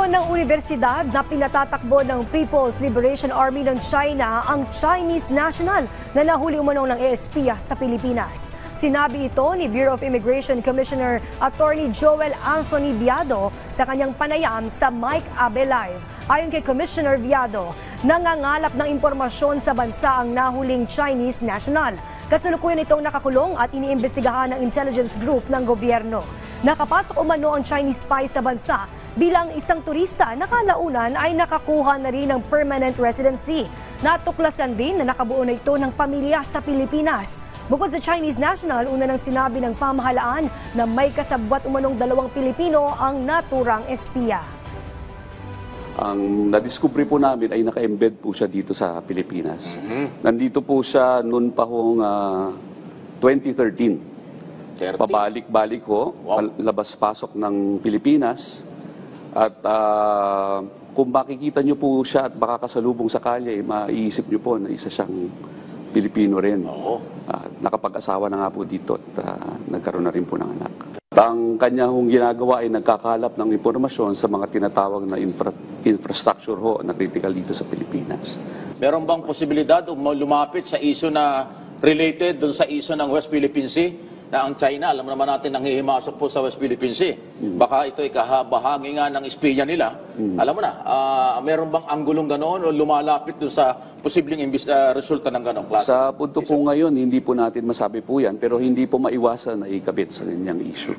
Inuuto ng universidad na pinatatakbo ng People's Liberation Army ng China ang Chinese national na nahuli umanong ng espiya sa Pilipinas. Sinabi ito ni Bureau of Immigration Commissioner Attorney Joel Anthony Viado sa kanyang panayam sa Mike Abe Live. Ayon kay Commissioner Viado, nangangalap ng impormasyon sa bansa ang nahuling Chinese national. Kasalukuyan itong nakakulong at iniimbestigahan ng intelligence group ng gobyerno. Nakapasok umano ang Chinese spy sa bansa bilang isang turista na kalaunan ay nakakuha na rin ng permanent residency. Natuklasan din na nakabuo na ito ng pamilya sa Pilipinas. Bukod sa Chinese national, una nang sinabi ng pamahalaan na may kasabwat umanong 2 Pilipino ang naturang espiya. Ang nadiskubre po namin ay naka-embed po siya dito sa Pilipinas. Nandito po siya noon pa hong 2013. Pabalik-balik ho, labas-pasok ng Pilipinas. At kung makikita niyo po siya at makakasalubong sa kalye, maiisip niyo po na isa siyang Pilipino rin. Nakapag-asawa na nga po dito at nagkaroon na rin po ng anak. Ang kanya hong ginagawa ay nagkakalap ng impormasyon sa mga tinatawag na infrastructure ho na critical dito sa Pilipinas. Meron bang posibilidad lumapit sa issue na related doon sa issue ng West Philippine Sea na ang China, alam naman natin nanghihimasok po sa West Philippine Sea. Baka ito ay kahabahagi nga ng espiya nila. Alam mo na, meron bang anggulong ganoon o lumalapit doon sa posibleng resulta ng ganoong klase? Sa punto po ngayon, hindi po natin masabi po yan, pero hindi po maiwasan na ikabit sa ganyang issue.